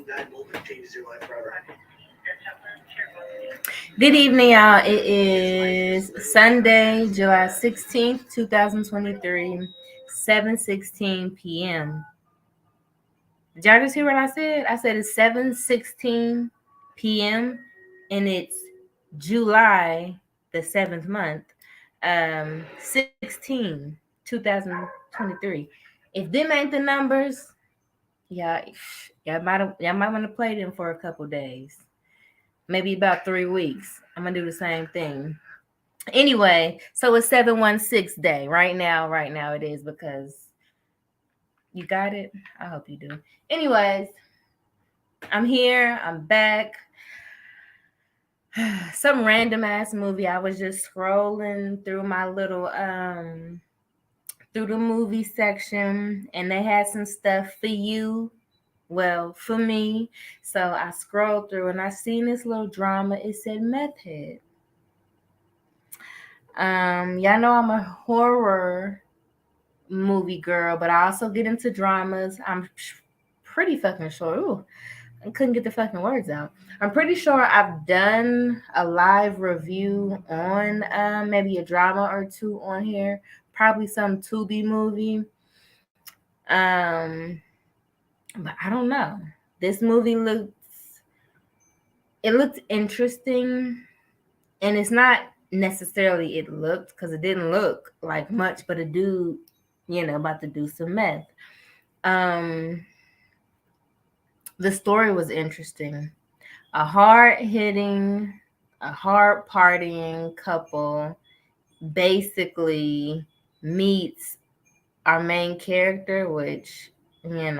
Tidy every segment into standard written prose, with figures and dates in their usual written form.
that moment changes your life forever. Good evening, y'all. It is Sunday, July 16th, 2023, 7:16 p.m. Did y'all just hear what I said? I said it's 7:16 p.m. and it's July the 7th month, 2023. If them ain't the numbers, y'all might want to play them for a couple days. Maybe about 3 weeks. I'm gonna do the same thing. Anyway, so it's 716 day. Right now it is, because you got it. I hope you do. Anyways, I'm here. I'm back. Some random ass movie. I was just scrolling through my little through the movie section, and they had some stuff for you. Well, for me. So I scrolled through and I seen this little drama. It said Meth Head. Y'all know I'm a horror movie girl, but I also get into dramas. I'm pretty fucking sure. Ooh, I couldn't get the fucking words out. I'm pretty sure I've done a live review on maybe a drama or two on here. Probably some Tubi movie. But I don't know. This movie looked interesting, and it's not necessarily it looked, because it didn't look like much, but a dude, about to do some meth. The story was interesting. A hard-hitting, a hard-partying couple basically meets our main character, which, and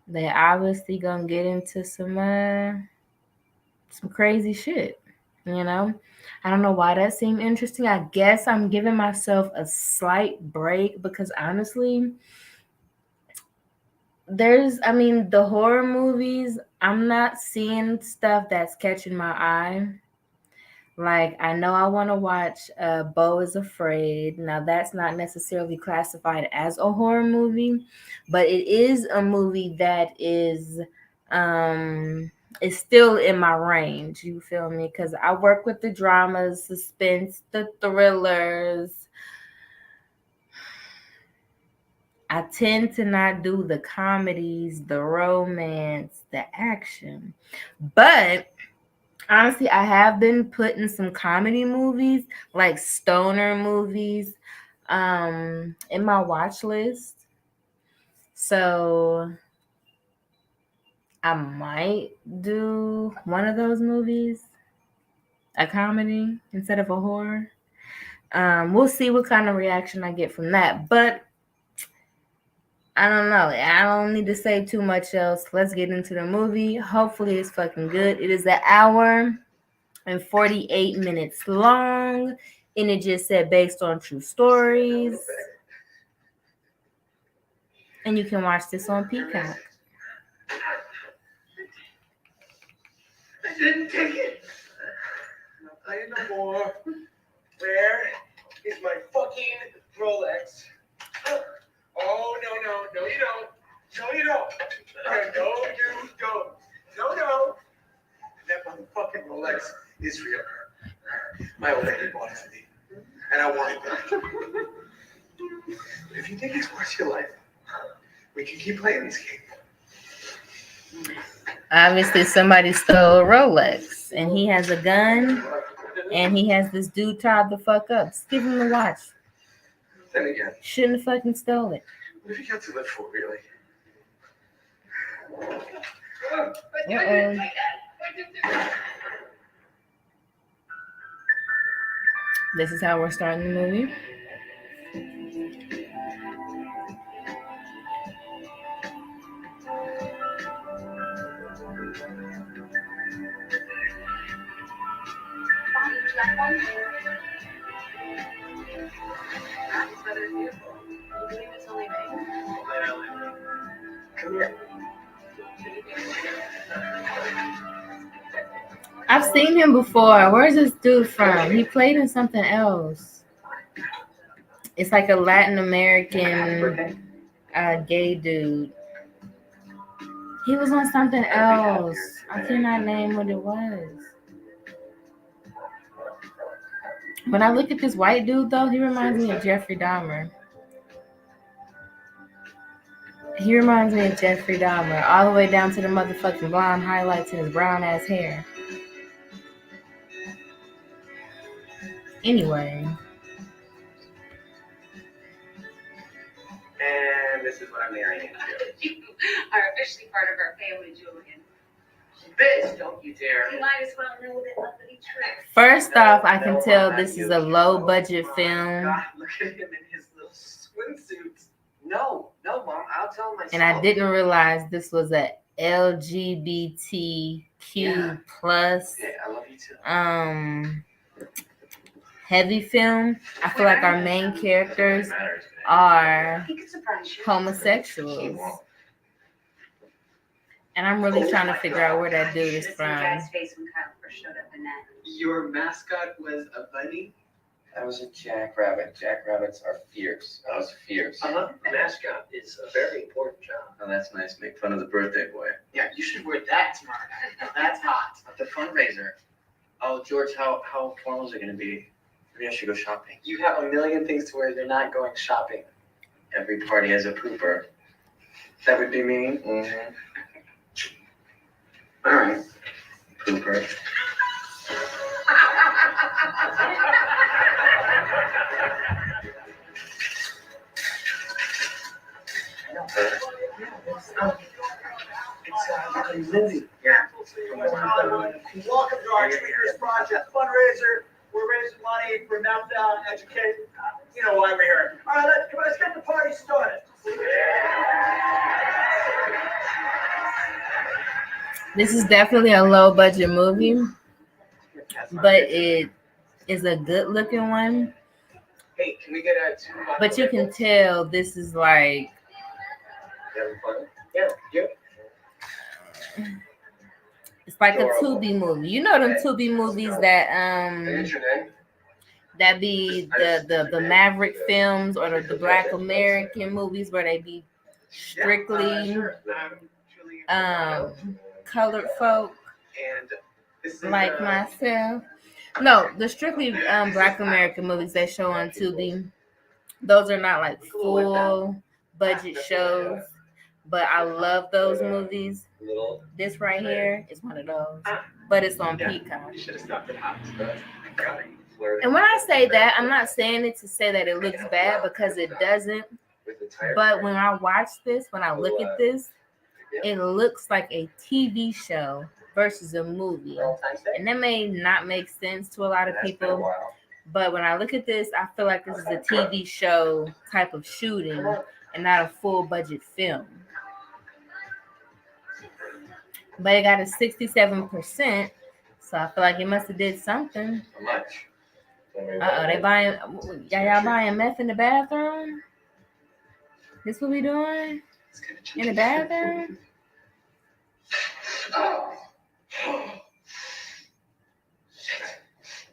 they obviously gonna get into some crazy shit. I don't know why that seemed interesting. I guess I'm giving myself a slight break, because honestly, the horror movies, I'm not seeing stuff that's catching my eye. Like, I know I want to watch Beau is Afraid. Now, that's not necessarily classified as a horror movie, but it is a movie that is still in my range. You feel me? Because I work with the dramas, suspense, the thrillers. I tend to not do the comedies, the romance, the action. But honestly, I have been putting some comedy movies, like stoner movies, in my watch list. So I might do one of those movies, a comedy instead of a horror. We'll see what kind of reaction I get from that. But I don't know. I don't need to say too much else. Let's get into the movie. Hopefully it's fucking good. It is an hour and 48 minutes long, and it just said based on true stories. And you can watch this on Peacock. I didn't take it. I'll tell you no more. Where is my fucking Rolex? Oh, no, you don't. No, you don't. No, you don't. No. That motherfucking Rolex is real. My old lady bought it for me, and I want it back. If you think it's worth your life, we can keep playing this game. Obviously, somebody stole a Rolex, and he has a gun, and he has this dude tied the fuck up. Just give him the watch. Then again, shouldn't have fucking stole it. What have you got to live for, really? This is how we're starting the movie. Come here. I've seen him before. Where's this dude from? He played in something else. It's like a Latin American gay dude. He was on something else. I cannot name what it was. When I look at this white dude, though, he reminds me of Jeffrey Dahmer. He reminds me of Jeffrey Dahmer, all the way down to the motherfucking blonde highlights in his brown ass hair. Anyway. And this is what I'm marrying into. You are officially part of our family, Julian. Bitch, don't you dare. You might as well know that uppity trick. First off, I can tell this is a low budget film. God, look at him in his little swimsuits. No, Mom, I'll tell myself. And I didn't realize this was a LGBTQ plus Yeah, I love you too. heavy film. I feel like our main characters are He could surprise you. homosexuals. And I'm really trying to figure out where that dude is Should've seen from. Jack's face when Kyle first showed up in that. Your mascot was a bunny? That was a jackrabbit. Jackrabbits are fierce. I was fierce. Mascot is a very important job. Oh, that's nice. Make fun of the birthday boy. Yeah, you should wear that tomorrow night. Now that's hot. At the fundraiser. Oh, George, how formal is it going to be? Maybe I should go shopping. You have a million things to wear. You're not going shopping. Every party has a pooper. That would be me. Mm-hmm. All right. Pooper. It's Lindsay. Yeah. Welcome to our Tweakers Project fundraiser. We're raising money for Meltdown Educate. You know why we're here. All right, let's get the party started. This is definitely a low budget movie, but it is a good looking one. Hey, can we get a two? But you can tell this is like Yeah. it's like a Tubi movie. You know them Tubi movies that that be the Maverick films or the Black American movies where they be strictly colored folk like myself. No, the strictly Black American movies they show on Tubi. Those are not like full budget shows, but I love those movies. This right here is one of those, but it's on Peacock. You should have stopped at Hops. And when I say that, I'm not saying it to say that it looks bad because it doesn't. But when I watch this, when I look at this, it looks like a TV show versus a movie. And that may not make sense to a lot of people. But when I look at this, I feel like this is a TV show type of shooting and not a full budget film. But it got a 67%, so I feel like it must have did something. How much? They buying, y'all buying meth in the bathroom? This what we doing? In the bathroom?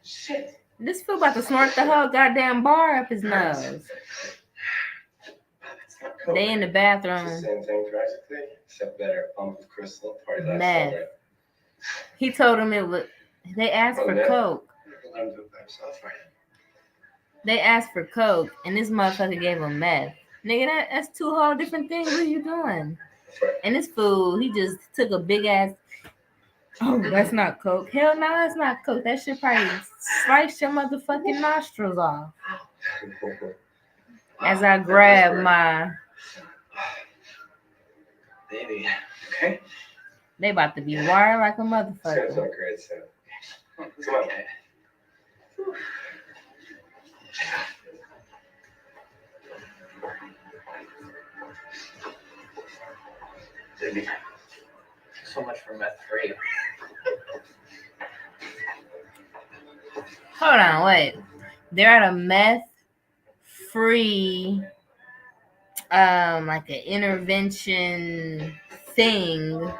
Shit. This fool about to snort the whole goddamn bar up his nose. They in the bathroom. Same thing practically, except better. Pump with crystal party last Meth. summer. He told him it was. They asked for coke. Let him do it by himself, right? They asked for coke, and this motherfucker gave him meth. Nigga, that's two whole different things. What are you doing? And this fool, he just took a big ass. Oh, that's not coke. Hell no, that's not coke. That shit probably sliced your motherfucking nostrils off. As I grab my. Baby, okay? They about to be wired like a It's gonna motherfucker. feel great soon. Come on, Kate. Baby, so much for meth free. Hold on, wait. They're at a meth free like an intervention thing.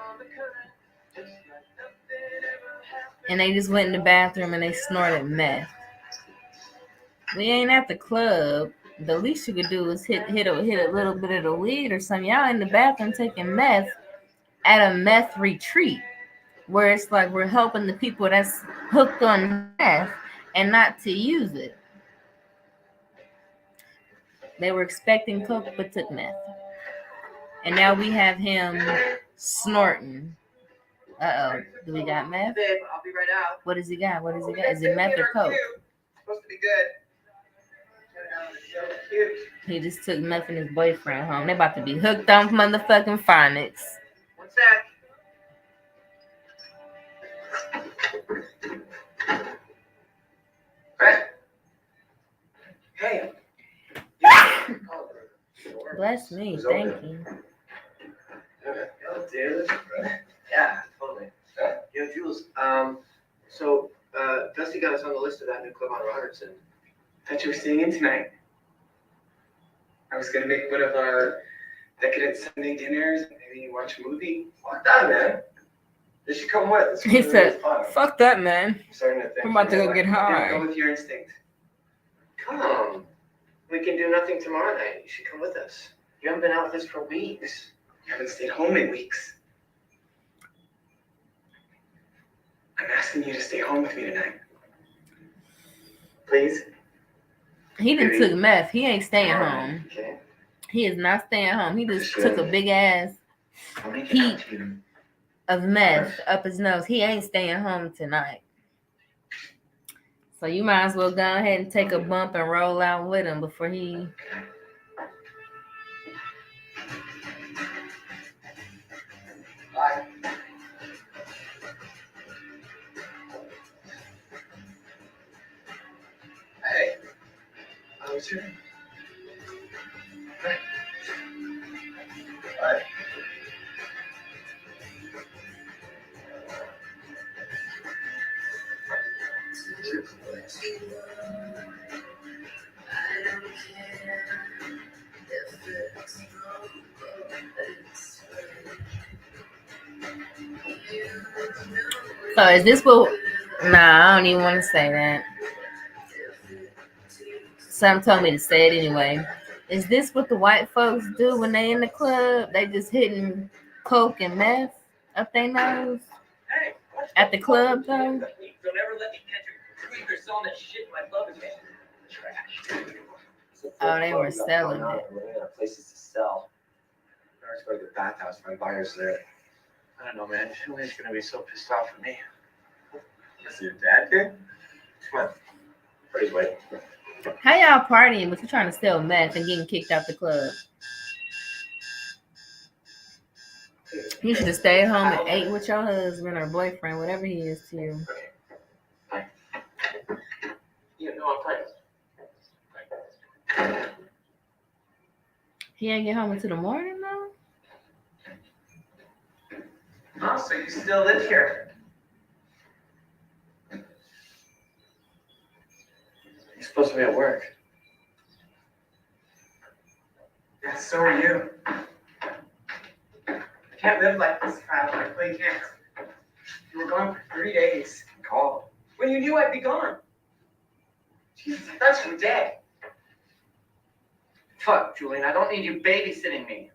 And they just went in the bathroom and they snorted meth. We ain't at the club. The least you could do is hit a little bit of the weed or something. Y'all in the bathroom taking meth at a meth retreat, where it's like we're helping the people that's hooked on meth and not to use it. They were expecting coke but took meth. And now we have him snorting. Uh-oh. Do we got meth? Babe, I'll be right out. What does he got? What does he got? Is it meth or coke? Supposed to be good. So cute. He just took meth and his boyfriend home. They about to be hooked on motherfucking phonics. One sec. Right. Hey. Bless me. Thank you. Oh, dude. Yeah, totally. Huh? Yo, Jules, Dusty got us on the list of that new club on Robertson. Thought you were staying in tonight. I was gonna make one of our decadent Sunday dinners and maybe watch a movie. Fuck that, man. You should come with. It's He really said, fun. fuck that, man. I'm starting to think. I'm about to go get high. Go with your instinct. Come. We can do nothing tomorrow night. You should come with us. You haven't been out with us for weeks. You haven't stayed home in weeks. I'm asking you to stay home with me tonight. Please? He done took meth. He ain't staying home. Okay. He is not staying home. He just took a big ass I'll make it Heat. out to you. of meth up his nose. He ain't staying home tonight. So you might as well go ahead and take a bump and roll out with him before he... Bye. Hey. I was here. Bye. So is this what... Nah, I don't even want to say that. Some told me to say it anyway. Is this what the white folks do when they in the club? They just hitting coke and meth up their nose? Hey, At the club, though? Don't ever let me catch you tweak or selling that shit in my club again. Trash. Oh, they were selling it. Running out of places to sell. I was going to the bathhouse. My buyer's there. I don't know, man. Julian's gonna be so pissed off at me. Is your dad good? Come on. Pretty waiting. How y'all partying but you trying to sell meth and getting kicked out the club? You should have stayed home and ate with your husband or boyfriend, whatever he is to you. You know I'm playing. He ain't get home until the morning, though? Oh, so you still live here? You're supposed to be at work. Yeah, so are you. I can't live like this, Kyle. I really can't. You were gone for 3 days. Call. When you knew I'd be gone. Jesus, I thought you were dead. Fuck, Julian. I don't need you babysitting me.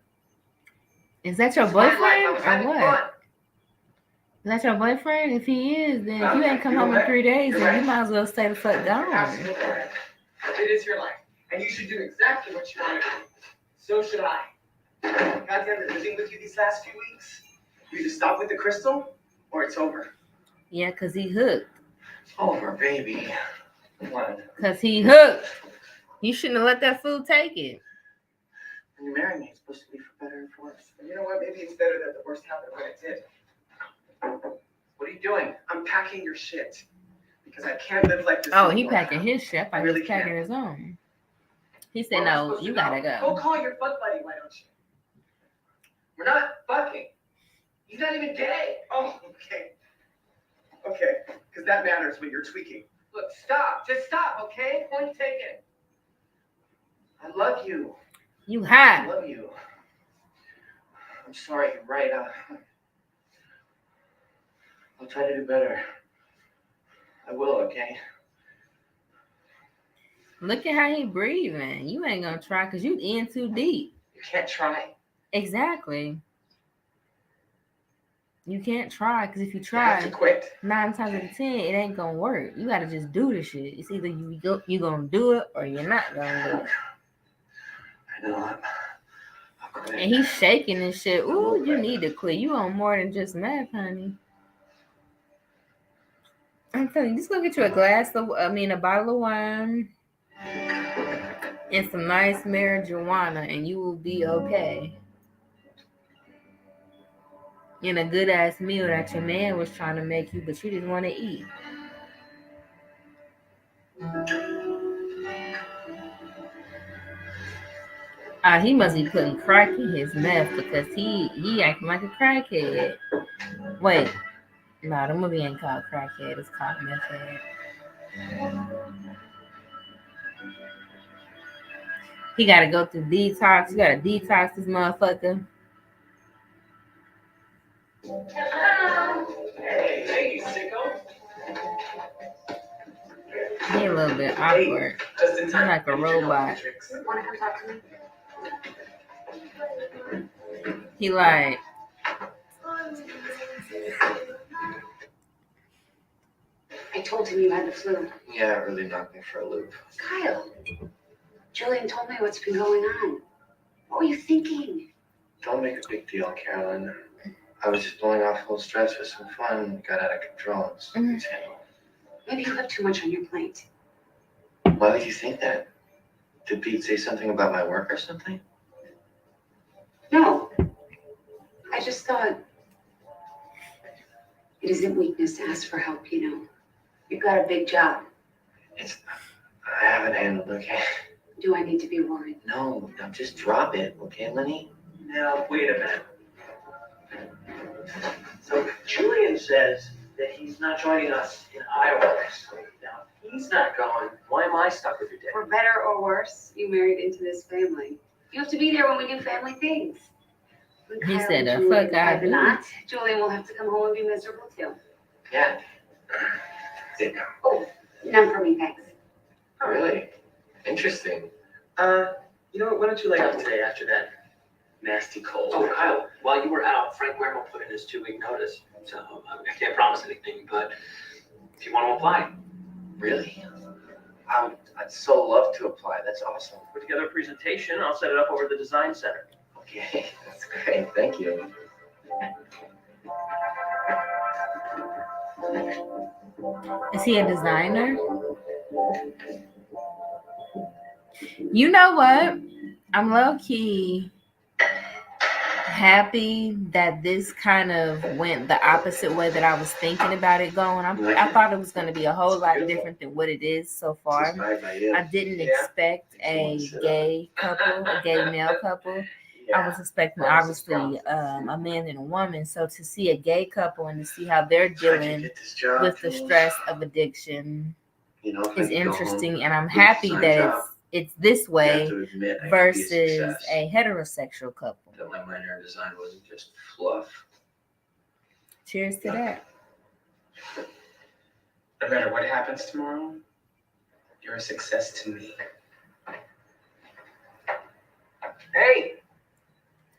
Is that your It's my life. I boyfriend was or having what? fun. Is that your boyfriend? If he is, then if you ain't come home in 3 days, then you might as well stay the fuck You're gone. absolutely right. It is your life. And you should do exactly what you want to do. So should I. Goddamn it, living with you these last few weeks. You either stop with the crystal or it's over. Yeah, because he hooked. Over, baby. What? Because he hooked. You shouldn't have let that fool take it. When you marry me, it's supposed to be for better and for worse. And you know what? Maybe it's better that the worst happened when it did. What are you doing? I'm packing your shit. Because I can't live like this. Oh, he anymore. packing his shit. I thought he Really was packing can't. his own. He said, Where am I no, supposed you to gotta Go go. call your fuck buddy, why don't you? We're not fucking. He's not even gay. Oh, okay. Okay, because that matters when you're tweaking. Look, stop. Just stop, okay? Point taken. I love you. You I high. love you. I'm sorry, you're right. I'll try to do better. I will, okay? Look at how he breathing. You ain't gonna try because you in too deep. You can't try. Exactly. You can't try because if you You have to try, quit. 9 times out of 10, it ain't gonna work. You gotta just do the shit. It's either you gonna do it or you're not gonna do it. I know. I'm quitting. And he's shaking and shit. Ooh, you need to quit. You on more than just meth, honey. I'm telling you, just go get you a bottle of wine and some nice marijuana, and you will be okay. And a good ass meal that your man was trying to make you, but you didn't want to eat. He must be putting crack in his meth because he acting like a crackhead. Wait, no, the movie ain't called Crackhead. It's called Meth Head. He got to go through detox. You got to detox this motherfucker. Hey, sicko. He a little bit awkward. Just in He's time. like a robot. Want to come talk to me? He like, I told him you had the flu. Yeah, it really knocked me for a loop. Kyle, Julian told me what's been going on. What were you thinking? Don't make a big deal, Carolyn. I was just blowing off a little stress with some fun. It got out of control. It's handled. Maybe you have too much on your plate. Why would you think that? Did Pete say something about my work or something? No. I just thought it isn't weakness to ask for help, you know. You've got a big job. I haven't handled it, okay? Do I need to be worried? No, just drop it, okay, Lenny? Now, wait a minute. So, Julian says that he's not joining us in Iowa next week. Now, if he's not going, why am I stuck with your dad? For better or worse, you married into this family. You have to be there when we do family things. When he Kyle said, and the Julian fuck I decide to do. not, Julian will have to come home and be miserable too. Yeah. Oh, none for me, thanks. Oh, really? Interesting. You know what? Why don't you lay off today after that nasty cold? Oh, Kyle, while you were out, Frank Wermo put in his 2-week notice. So I can't promise anything, but if you want to apply, Really? I'd so love to apply. That's awesome. Put together a presentation. I'll set it up over the design center. Okay, that's great. Thank you. Is he a designer? You know what? I'm low key happy that this kind of went the opposite way that I was thinking about it going. I thought it was going to be a whole lot different than what it is so far. I didn't expect a gay couple, a gay male couple. I was expecting obviously a man and a woman. So to see a gay couple and to see how they're dealing with the stress of addiction is interesting, and I'm happy that it's this way versus a heterosexual couple. That my minor in design wasn't just fluff. Cheers to that. No matter what happens tomorrow, you're a success to me. Hey!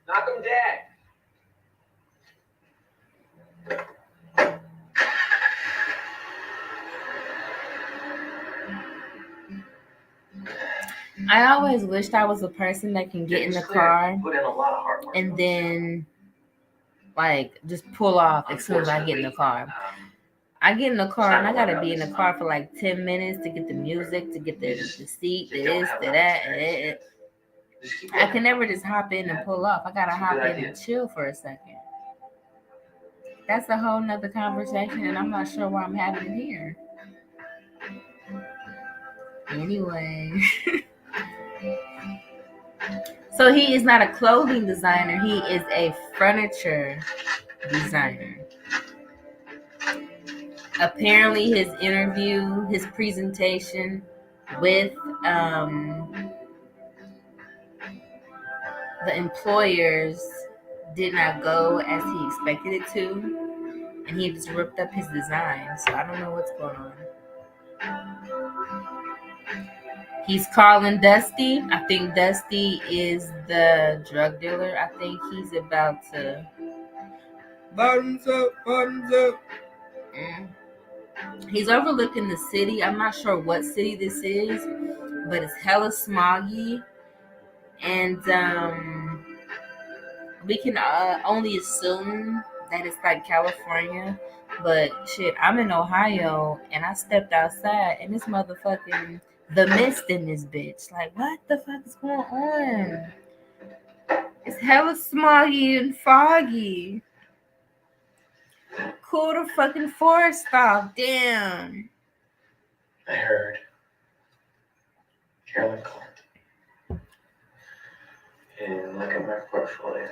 Knock him dead! I always wished I was a person that can get in the car Put in a lot of hard work. and then like just pull off as soon as I get in the car. I get in the car and I gotta be in the car for like 10 minutes to get the music, to get the seat, the this, the that. I can never just hop in and pull off. I gotta hop in and chill for a second. That's a whole nother conversation, and I'm not sure why I'm having it here. Anyway. So he is not a clothing designer. He is a furniture designer. Apparently his interview, his presentation with the employers did not go as he expected it to, and he just ripped up his design. So I don't know what's going on. He's calling Dusty. I think Dusty is the drug dealer. I think he's about to bottoms up, bottoms up. He's overlooking the city. I'm not sure what city this is, but it's hella smoggy, and we can only assume that it's like California. But shit, I'm in Ohio, and I stepped outside, and it's motherfucking the mist in this bitch. Like, what the fuck is going on? It's hella smoggy and foggy. Cool the fucking forest off. Damn. I heard Carolyn called. And look at my portfolio.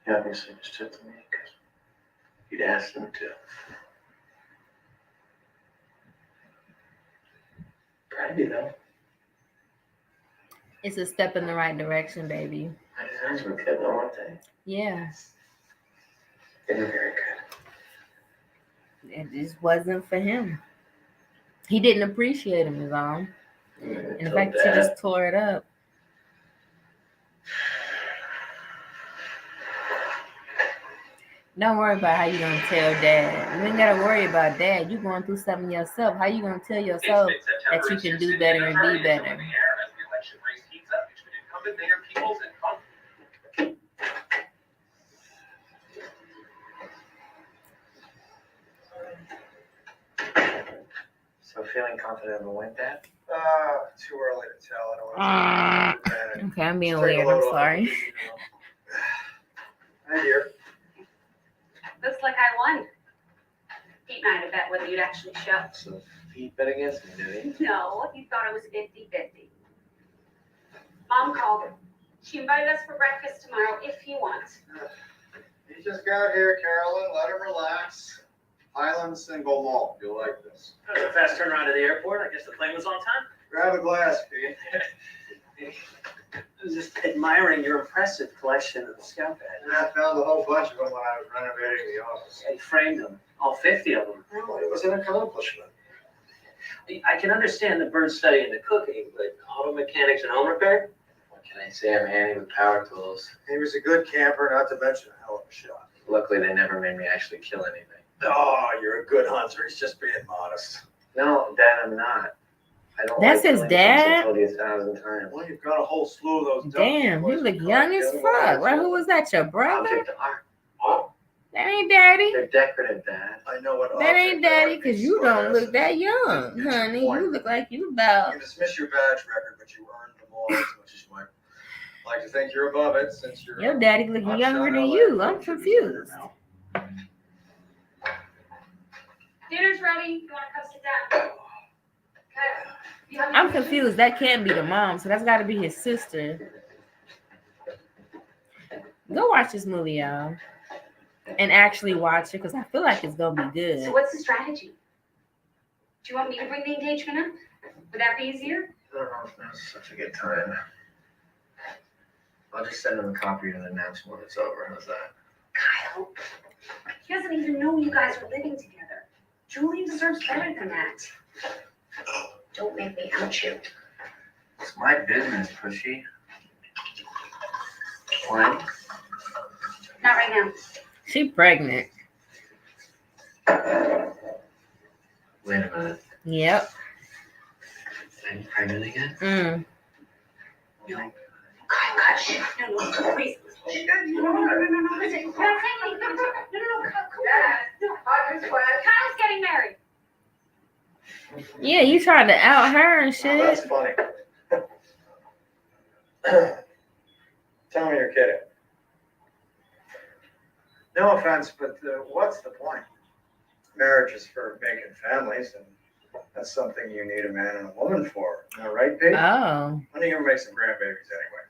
He obviously understood to me because he'd asked him to. Proud of you, though. It's a step in the right direction, baby. My designs were good, though, weren't they? Yeah. They were very good. It just wasn't for him. He didn't appreciate him, is all. In fact, he just tore it up. Don't worry about how you gonna tell dad. You ain't gotta worry about dad. You going through something yourself. How you gonna tell yourself that you can do better and be better? So feeling confident in the win, Dad? Too early to tell. I don't want to. Okay, I'm being weird. I'm sorry. Hi, dear. Looks like I won. Pete and I had a bet whether you'd actually show. So Pete bet against me, did he? No, he thought it was 50-50. Mom called. She invited us for breakfast tomorrow if you want. You just got here, Carolyn. Let him relax. Highland single malt. You'll like this. That was a fast turnaround to the airport. I guess the plane was on time. Grab a glass, Pete. I was just admiring your impressive collection of scout And badges. I found a whole bunch of them when I was renovating the office. You framed them, all 50 of them. Well, it was an accomplishment. I can understand the bird study and the cooking, but auto mechanics and home repair? What can I say? I'm handy with power tools. He was a good camper, not to mention a hell of a shot. Luckily, they never made me actually kill anything. Oh, you're a good hunter. He's just being modest. No, Dad, I'm not. I don't That's like his killing things. dad? I told you 1,000 times. Well, you've got a whole slew of those. Damn, he look young as fuck. Right? Who was that? Your brother? Object art. Oh, That ain't daddy. they're decorative, Dad. I know what. That ain't object daddy, art because means, you don't so look that young, honey. You look like you about. You can dismiss your badge record, but you earned them all as much as you might like to think you're above it, since you're. Your daddy looking younger than you. I'm confused. Dinner's ready. You want to come sit down? Okay. You have I'm confused. That can't be the mom, so that's got to be his sister. Go watch this movie, y'all, and actually watch it because I feel like it's gonna be So good. what's the strategy? Do you want me to bring the engagement up? Would that be easier? I don't know if now's such a good time. I'll just send him a copy and announce when it's over. How's that? Kyle, he doesn't even know you guys are living together. Julian deserves better than that. Don't make me out you. It's my business, pushy. When? Not right now. She pregnant. Wait a minute. Yep. I'm pregnant again? No. Kyle, gosh. No, please. No. Listen, Kyle, Kyle's getting married. Yeah, you tried to out her and Oh, shit. that's funny. Tell me you're kidding. No offense, but what's the point? Marriage is for making families, and that's something you need a man and a woman for. Am I right, Pete? Oh, When are you gonna make some grandbabies anyway?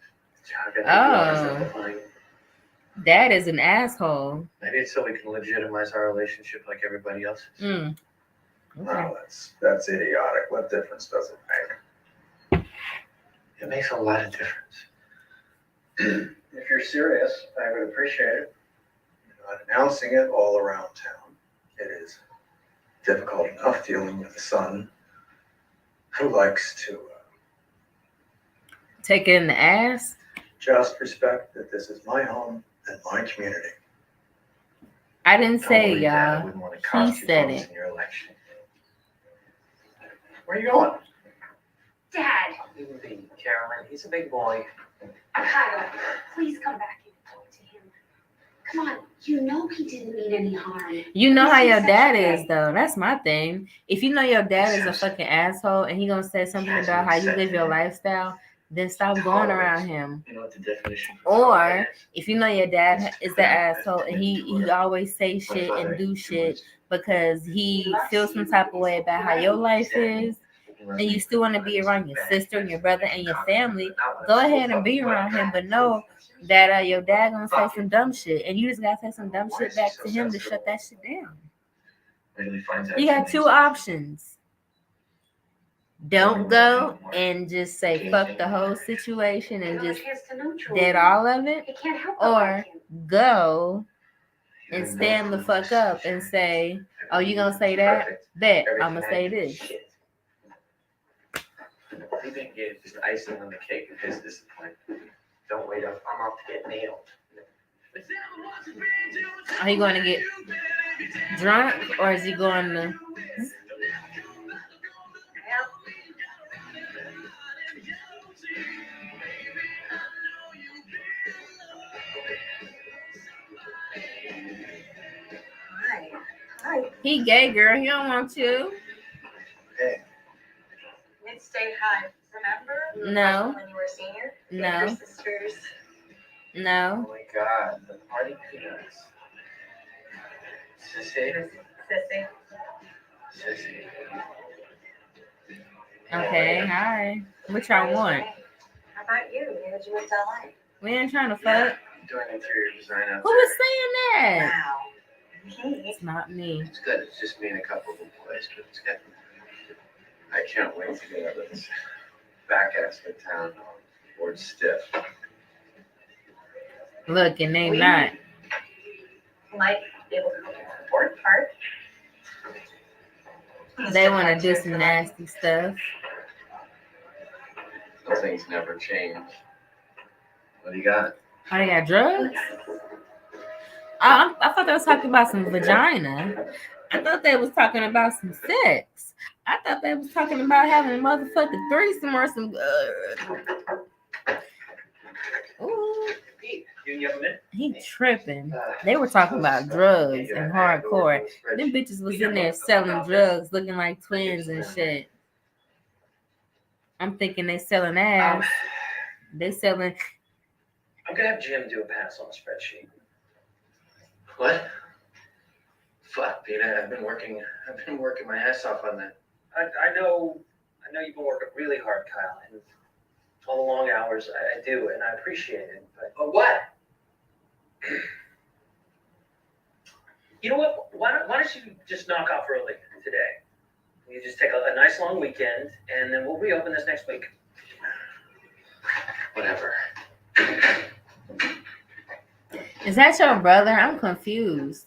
that is an asshole. Maybe it's so we can legitimize our relationship like everybody else's. Okay. No, that's idiotic. What difference does it make? It makes a lot of difference. If you're serious, I would appreciate it. You're not announcing it all around town. It is difficult enough dealing with the son who likes to Take it in the ass. just respect that this is my home and my community. I didn't Don't say it, worry, Dad. I y'all. wouldn't want to He cost you said votes it. in your election. Where are you going? Dad, Leave him be, Carolyn. He's a big boy. Kyle, please come back and talk to him. Come on, you know he didn't mean any harm. You know how He's your such dad a is, though. That's my thing. If you know your dad is a fucking asshole and he gonna say something about how you live your lifestyle, then stop going around him. You know what the definition of Or tolerance is? if you know your dad is the asshole and he always say shit and do shit because he feels some type of way about how your life is, and you still want to be around your sister and your brother and your family, go ahead and be around him. But know that your dad gonna say some dumb shit, and you just gotta say some dumb shit back to him to shut that shit down. Legally finds out You got two options. Don't go and just say fuck the whole situation and just dead all of it, He can't help or but like him. go and stand the fuck up and say, oh, you gonna say that? Bet I'm gonna say this. He didn't get just icing on the cake of his disappointment. Don't wait up. I'm off to get nailed. Are you going to get drunk or is he going to? Hi. He gay, girl. He don't want you. Hey, Mid-state high. Remember? No. When you were a senior? No. Your sisters. Oh No. my God, the party peanuts. Sissy. Sissy. Okay. Hi. What y'all want? How about you? Where did you move to LA? We ain't trying to Yeah, fuck. doing interior design out Who there. was saying that? Wow. It's not me. It's good. It's just me and a couple of boys, but it's good. I can't wait to get out of this back ass of town. Board stiff. Look, and they not. Might be able to help you report part. They want to do some nasty stuff. Some things never change. What do you got? Oh, they got drugs? I thought they was talking about some vagina. I thought they was talking about some sex. I thought they was talking about having a motherfucking threesome or some. Ooh, Pete, you have a minute? he tripping. They were talking about drugs and hardcore. Them bitches was in there selling drugs, looking like twins and shit. I'm thinking they selling ass. They selling. I'm gonna have Jim do a pass on the spreadsheet. What? Fuck, Peter. I've been working my ass off on that. I know you've been working really hard, Kyle, and all the long hours. I do, and I appreciate it. But What? you know what? Why don't you just knock off early today? You just take a nice long weekend, and then we'll reopen this next week. Whatever. Is that your brother? I'm confused.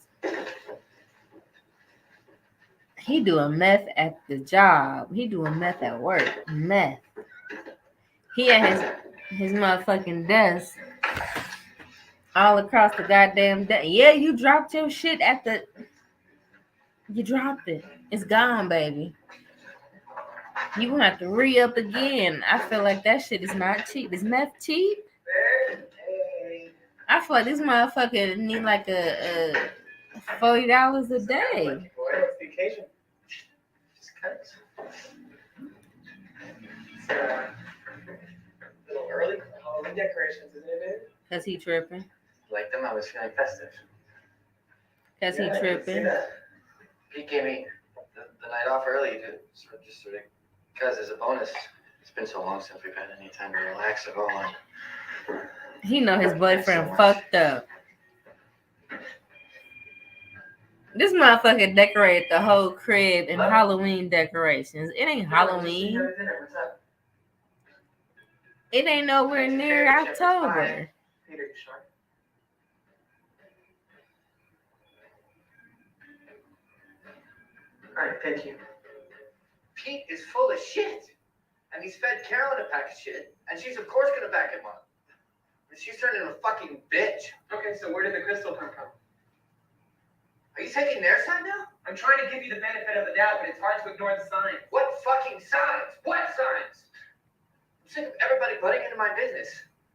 He doing meth at the job. He doing meth at work. Meth. He at his motherfucking desk. All across the goddamn desk. Yeah, you dropped your shit at the. You dropped it. It's gone, baby. You gonna have to re-up again. I feel like that shit is not cheap. Is meth cheap? I feel like this motherfucker need like a $40 a day. What's the occasion? Just cuts. It's a little early. Halloween decorations, isn't it, Cause he tripping. Like them, I was feeling festive. Cause he tripping. He gave me the night off early to sort of, because as a bonus, it's been so long since we've had any time to relax at all. And He know his boyfriend fucked up. This motherfucker decorated the whole crib in Halloween decorations. It ain't Halloween. What's up? It ain't nowhere near October. Peter, you sure? All right, thank you. Pete is full of shit. And he's fed Carolyn a pack of shit, and she's of course gonna back him up. And she's turned into a fucking bitch. Okay, so where did the crystal come from? Are you taking their side now? I'm trying to give you the benefit of the doubt, but it's hard to ignore the signs. What fucking signs? What signs? I'm sick of everybody butting into my business.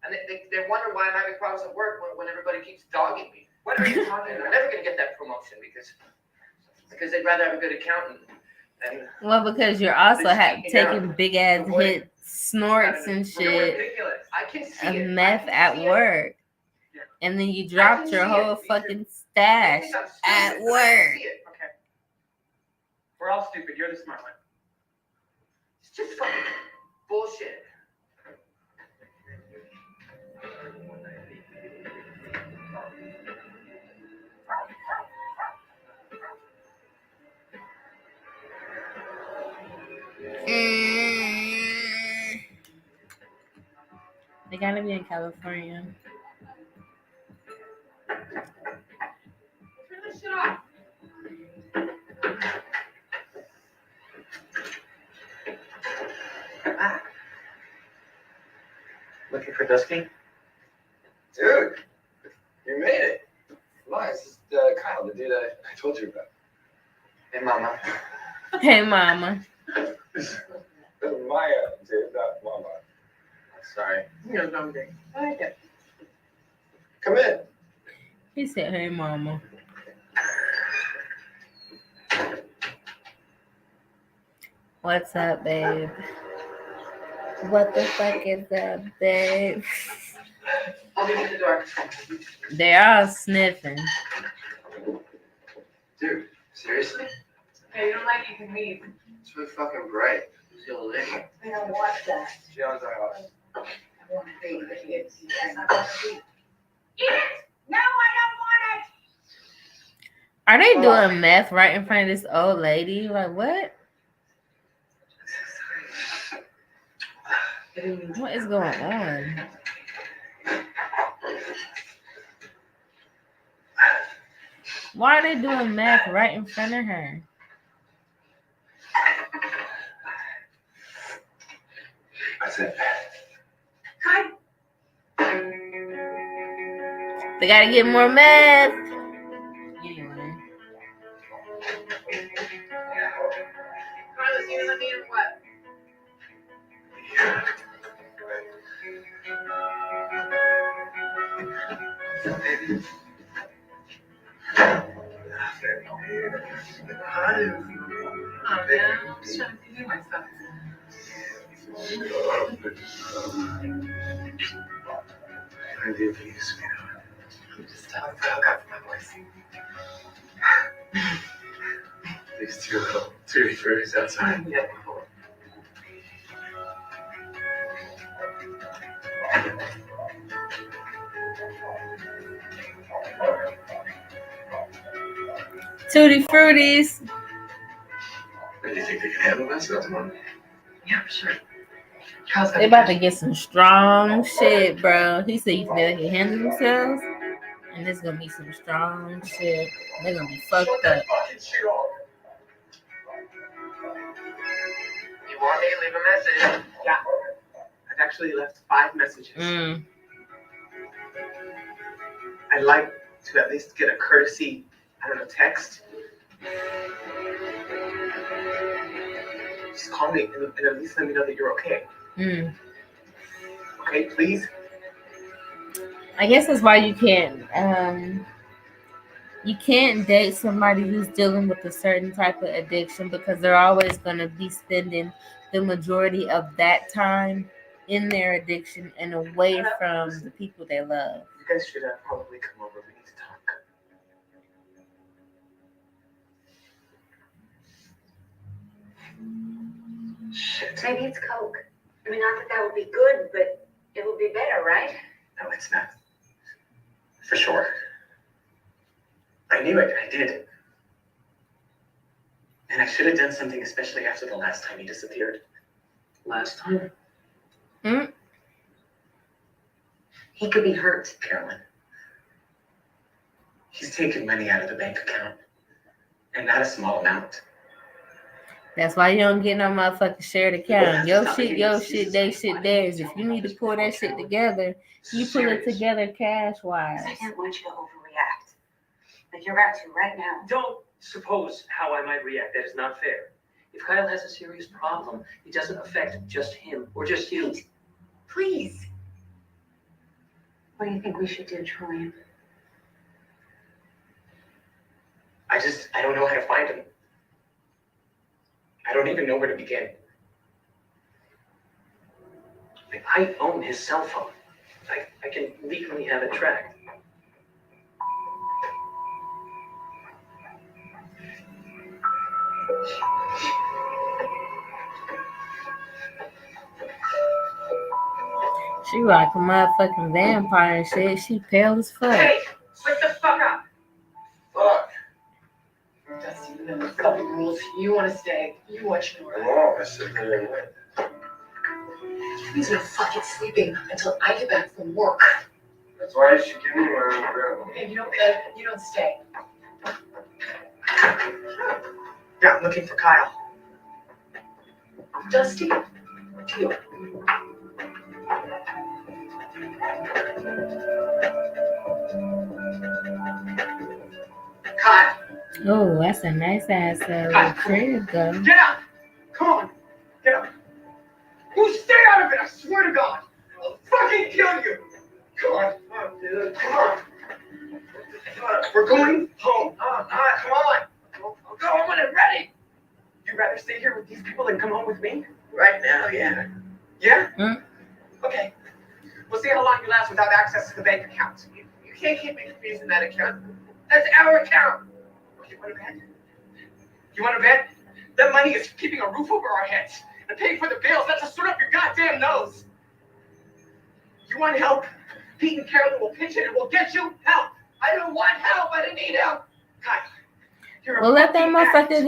And they wonder why I'm having problems at work when everybody keeps dogging me. What are you talking And I'm about? never gonna get that promotion because they'd rather have a good accountant. And Well, because you're also taking big ass hits, snorts and You're shit ridiculous. I can see of it. meth I can at see it. work, and then you dropped your see whole it. fucking You stash think I'm stupid, at but I can work. see it. Okay. We're all stupid. You're the smart one. It's just fucking bullshit. They gotta be in California. Turn this shit off. Looking for Dusty? Dude, you made it. Nice. This is Kyle, the dude I told you about. Hey, Mama. Hey, mama. Maya, dude, not Mama. Sorry. You're hungry. Okay. Come in. He said, "Hey, mama." What's up, babe? What the fuck is up, babe? I'll leave you at the door. They are sniffing. Dude, seriously? Hey, you don't like you can leave. It's really fucking bright. Who's the old lady? I don't want that. She owns our house. I want to be, but it's not going to be. Eat it! No, I don't want it! Are they doing meth right in front of this old lady? Like, what? What is going on? Why are they doing meth right in front of her? That's it. Hi. They gotta get more meth. Anyway. Carlos, you let me in what? Baby. Oh, yeah. I'm just trying to figure myself. I do for you, sweetheart. I'm just telling you, look out for my voice. These two little tutti fruities outside. Yeah. Tutti Fruities. Do you think they can handle this? Tomorrow? Yeah, sure. They about to get some strong shit, bro. He said you think they can handle themselves? And there's gonna be some strong shit. They're gonna be fucked up. Fucking shit off. You want me to leave a message? Yeah. I've actually left 5 messages. I'd like to at least get a courtesy, I don't know, text. Just call me and at least let me know that you're okay. Okay, please? I guess that's why you can't date somebody who's dealing with a certain type of addiction, because they're always going to be spending the majority of that time in their addiction and away from the people they love. You guys should probably come over. We need to talk. Shit. Maybe it's Coke. I mean, not that that would be good, but it would be better, right? No, it's not. For sure. I knew it. I did. And I should have done something, especially after the last time he disappeared. Last time? He could be hurt. Carolyn. He's taken money out of the bank account. And not a small amount. That's why you don't get no motherfucking shared account. Your Stop shit, it. your This shit, is they so shit funny. theirs. If you need to pull that shit together, you pull it Serious. together cash wise. I didn't want you to overreact. Like you're about to right now. Don't suppose how I might react. That is not fair. If Kyle has a serious problem, it doesn't affect just him or just you. Pete, please. What do you think we should do, Julian? I don't know how to find him. I don't even know where to begin. I own his cell phone. I can legally have it tracked. She like a motherfucking vampire and shit. She pale as fuck. Hey, wake the fuck up. Fuck. Dusty, you know the fucking rules. You want to stay. You watch Nora. No, I said that I went. He's not fucking sleeping until I get back from work. That's why you should give me my own room. And you don't stay. Yeah, I'm looking for Kyle. Dusty, deal. Kyle, Oh, that's a nice ass little crib though. get up! Come on, get up. You stay out of it, I swear to God. I'll fucking kill you. Come on, dude, come on. We're going home. Come on. I'll go home when I'm ready. You'd rather stay here with these people than come home with me? Right now, yeah. Yeah? Mm. Okay. We'll see how long you last without access to the bank account. You can't keep me from using that account. That's our account. You want to bet? You want to bet? That money is keeping a roof over our heads and paying for the bills. That's a sort up your goddamn nose. You want help? Pete and Carolyn will pitch in and we'll get you help. I don't want help. I don't need help. Kyle, you're a Well, let that fucking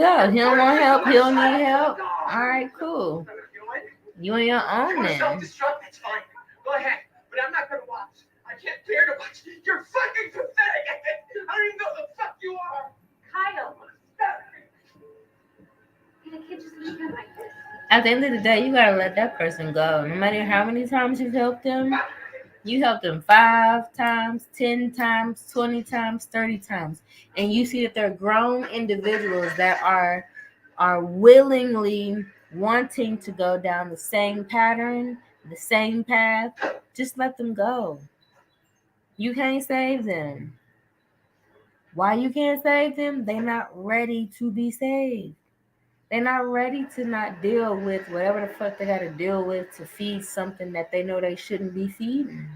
motherfucker addict. go. He don't want help. He don't need Go. help. All right, cool. You know what? You on your If you own want to then. self-destruct, that's fine. Go ahead. But I'm not going to watch. I can't bear to watch. You're fucking pathetic. I don't even know who the fuck you are. Kyle. I can't just leave him like this. At the end of the day, you gotta let that person go. No matter how many times you've helped them, you helped them 5 times, 10 times, 20 times, 30 times, and you see that they're grown individuals that are willingly wanting to go down the same pattern, the same path. Just let them go. You can't save them. Why you can't save them? They're not ready to be saved. They're not ready to not deal with whatever the fuck they got to deal with to feed something that they know they shouldn't be feeding.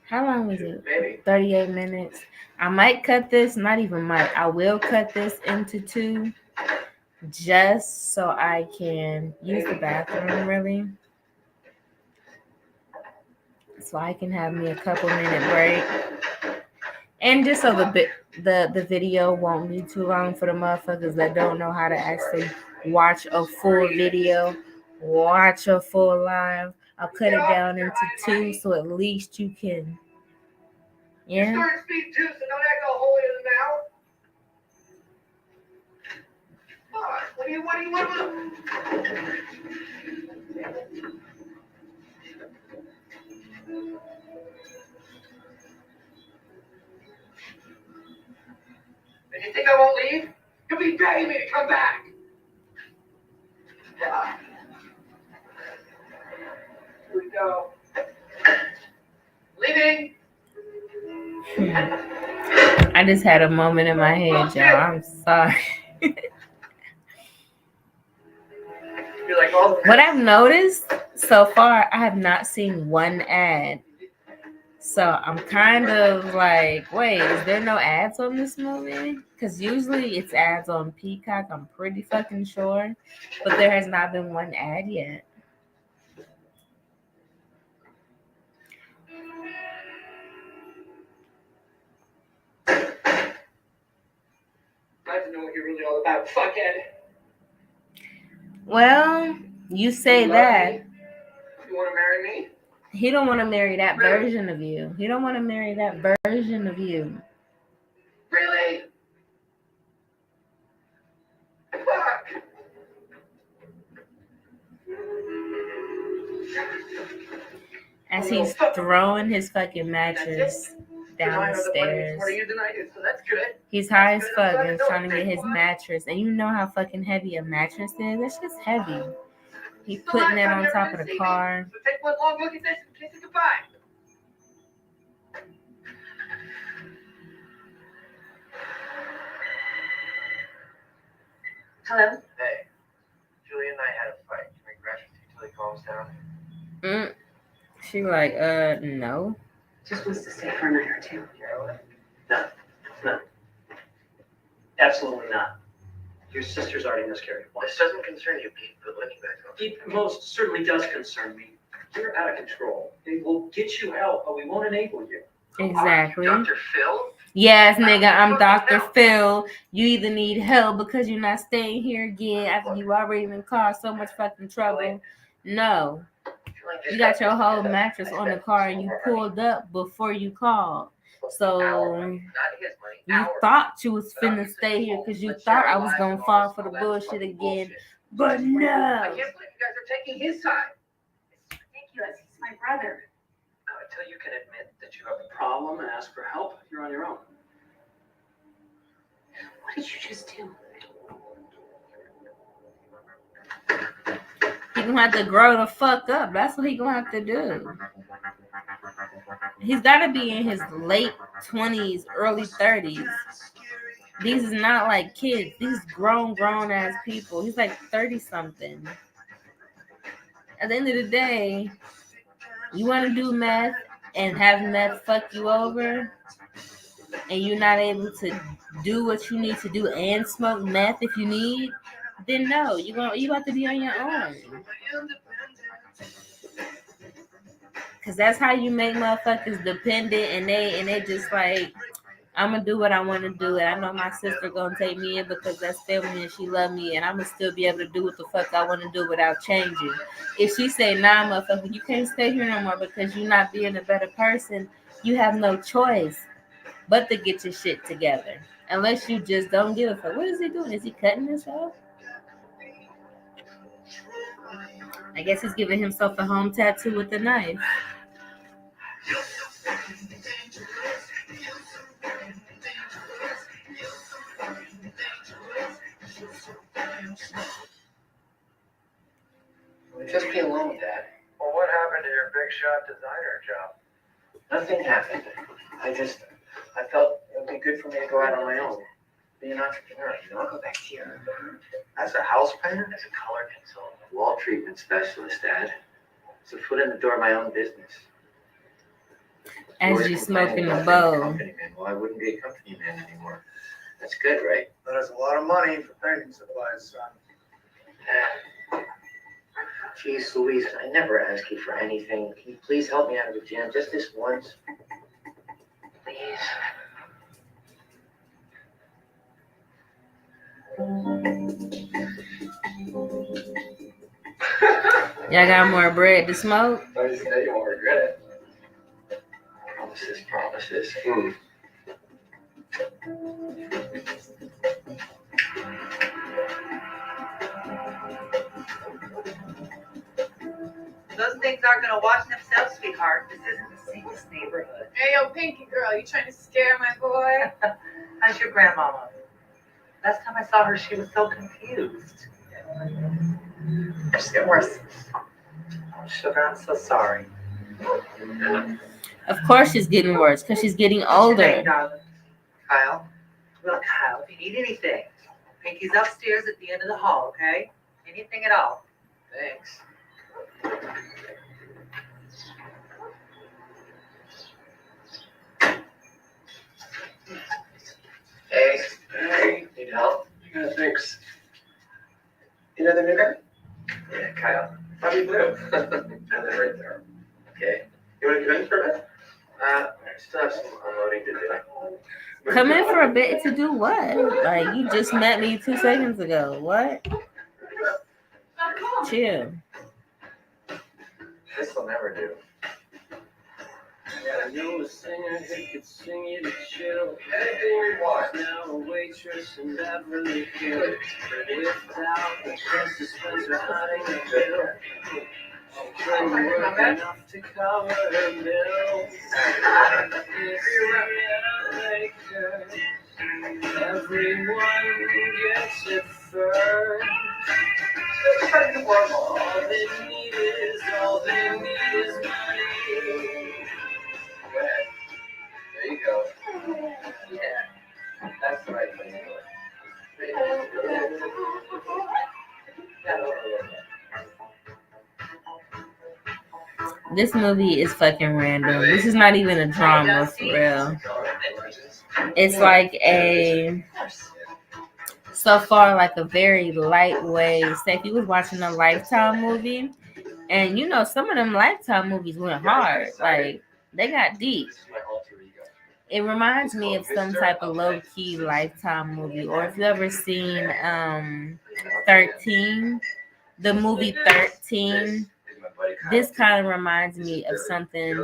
How long was it? Maybe. 38 minutes. I might cut this, not even might. I will cut this into 2 just so I can use the bathroom, really. So I can have me a couple minute break. And just so the video won't be too long for the motherfuckers that don't know how to actually watch a full video, watch a full live. I'll cut it down into 2 so at least you can, You're yeah. starting to speak too, so don't act all holier than thou. What do you want? And you think I won't leave? You'll be begging me to come back. Here we go. Leaving. I just had a moment in my head, y'all. I'm sorry. You're like all the What I've noticed so far, I have not seen one ad. So I'm kind of like, wait, is there no ads on this movie? Because usually it's ads on Peacock, I'm pretty fucking sure. But there has not been one ad yet. Glad to know what you're really all about, fuckhead. Well, you say love that. me? You want to marry me? He don't want to marry that Really? version of you. He don't want to marry that version of you. Really? Fuck. As he's throwing his fucking mattress down the stairs. What are you tonight? So that's good. He's high as That's fuck good. I'm and glad trying to to know get it. his mattress. And you know how fucking heavy a mattress is? That's just heavy. He's It's the putting last it time on you're top gonna of the see me. car. So take one long look at this and kiss it goodbye. Hello? Hey, Julie and I had a fight. Can we crash until he calms down? She like, no. Just wants to stay for a night or two. No. Absolutely not. Your sister's already miscarried once. This doesn't concern you, Pete. Put Lenny back on. It most certainly does concern me. You're out of control. It will get you help, but we won't enable you. Exactly. Dr. Phil? Yes, nigga, I'm Dr. Phil. You either need help because you're not staying here again after you already been caused so much fucking trouble. No. You got your whole mattress on the car and you pulled up before you called. So Not his money. you thought you was finna stay here because you thought I was gonna fall for the bullshit again. But I no. can't believe you guys are taking his side. It's ridiculous. He's my brother. Until you can admit that you have a problem and ask for help, you're on your own. What did you just do? He gonna have to grow the fuck up. That's what he gonna have to do. He's gotta be in his late 20s, early 30s. These is not like kids. These grown ass people. He's like 30 something. At the end of the day, you want to do meth and have meth fuck you over, and you're not able to do what you need to do and smoke meth if you need, then no, you have to be on your own. Cause that's how you make motherfuckers dependent, and they just like, I'm gonna do what I want to do, and I know my sister gonna take me in because that's family and she love me, and I'm gonna still be able to do what the fuck I want to do without changing. If she say, nah, motherfucker, you can't stay here no more because you're not being a better person, you have no choice but to get your shit together. Unless you just don't give a fuck. What is he doing? Is he cutting himself? I guess he's giving himself a home tattoo with a knife. Just be alone, Dad. Well, what happened to your big shot designer job? Nothing happened. I felt it would be good for me to go out on my own. Be an entrepreneur, I'll go back to you. As a house painter? As a color consultant, a wall treatment specialist, Dad. It's a foot in the door of my own business. As you smoking the bowl. Company man. Well, I wouldn't be a company man anymore. That's good, right? That is a lot of money for painting supplies, son. Jeez Louise, I never ask you for anything. Can you please help me out of the jam just this once? Please. Y'all got more bread to smoke? I say you won't regret it. Promises. Those things aren't gonna wash themselves, sweetheart. This isn't the safest neighborhood. Hey, yo, Pinky girl, you trying to scare my boy? How's your grandmama? Last time I saw her, she was so confused. Just get worse. Oh, sugar, I'm so sorry. Of course she's getting worse because she's getting What's your name, older. darling? Kyle. Well, Kyle, if you need anything, Pinky's upstairs at the end of the hall, okay? Anything at all. Thanks. Hey, need help? Yeah, thanks. You know the new guy? Yeah, Kyle. How do you do? I live right there. Okay. You want to come in for a bit? I still have some unloading to do. Come in for a bit to do what? Like, you just met me 2 seconds ago. What? Chill. This will never do. I knew a singer who could sing you to chill. Anything we want. Now a waitress in Beverly Hills. Without the best dispenser hiding a bill. She couldn't work enough to cover her bills. It's the elevators. Everyone gets it first. All they need is money. Go ahead. There you go. Yeah, that's the right place to go. This movie is fucking random. This is not even a drama for real. It's like so far like a very lightweight. Say if you was watching a Lifetime movie, and you know some of them Lifetime movies went hard, like they got deep. It reminds me of some type of low key Lifetime movie, or if you ever seen 13, the movie 13. This kind of reminds me of something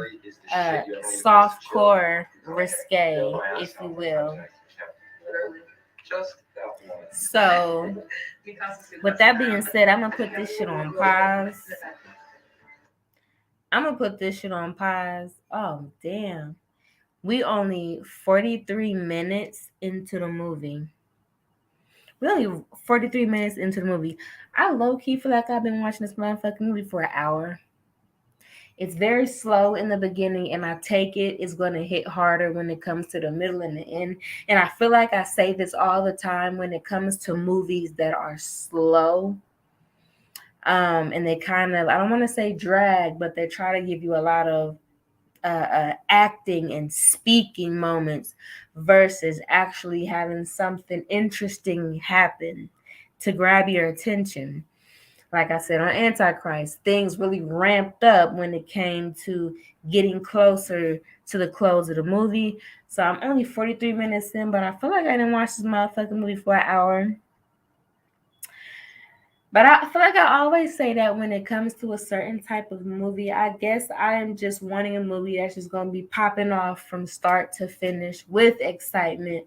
softcore, risque, if you will. So, with that being said, I'm gonna put this shit on pause. Oh, damn. We only 43 minutes into the movie. I low-key feel like I've been watching this motherfucking movie for an hour. It's very slow in the beginning, and I take it it's going to hit harder when it comes to the middle and the end. And I feel like I say this all the time when it comes to movies that are slow. And they kind of, I don't want to say drag, but they try to give you a lot of acting and speaking moments versus actually having something interesting happen to grab your attention. Like I said on Antichrist, things really ramped up when it came to getting closer to the close of the movie. So I'm only 43 minutes in, but I feel like I didn't watch this motherfucking movie for an hour. But I feel like I always say that when it comes to a certain type of movie, I guess I am just wanting a movie that's just going to be popping off from start to finish with excitement.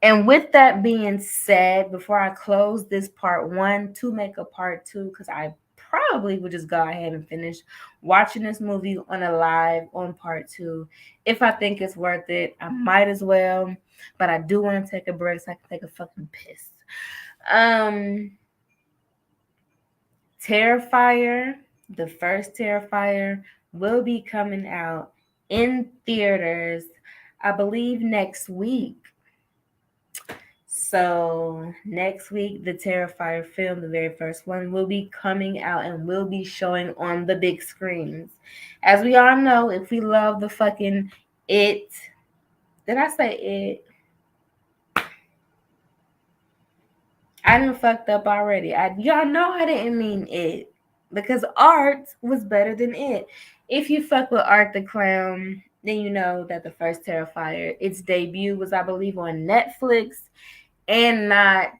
And with that being said, before I close this part 1 to make a part 2, because I probably would just go ahead and finish watching this movie on a live on part 2. If I think it's worth it, I might as well. But I do want to take a break so I can take a fucking piss. Terrifier, the first Terrifier, will be coming out in theaters, I believe, next week. So next week, the Terrifier film, the very first one, will be coming out and will be showing on the big screens. As we all know, if we love the fucking It, did I say It? I done fucked up already. Y'all know I didn't mean It, because Art was better than It. If you fuck with Art the Clown, then you know that the first Terrifier, its debut was, I believe, on Netflix and not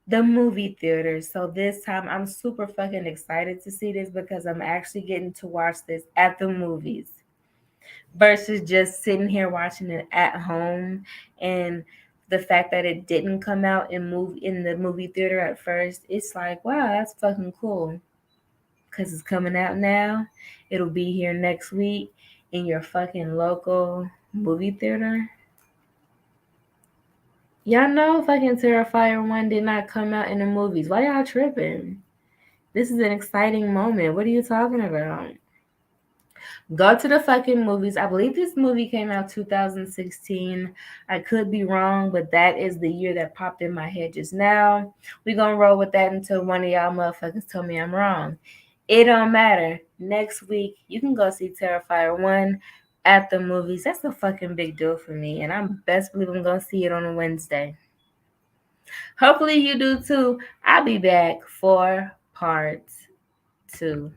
the movie theater. So this time I'm super fucking excited to see this because I'm actually getting to watch this at the movies versus just sitting here watching it at home. And the fact that it didn't come out in the movie theater at first, it's like, wow, that's fucking cool. Because it's coming out now. It'll be here next week in your fucking local movie theater. Y'all know fucking Terrifier 1 did not come out in the movies. Why y'all tripping? This is an exciting moment. What are you talking about? Go to the fucking movies. I believe this movie came out 2016. I could be wrong, but that is the year that popped in my head just now. We're going to roll with that until one of y'all motherfuckers tell me I'm wrong. It don't matter. Next week, you can go see Terrifier 1 at the movies. That's a fucking big deal for me, and I'm best believe I'm going to see it on a Wednesday. Hopefully you do too. I'll be back for part 2.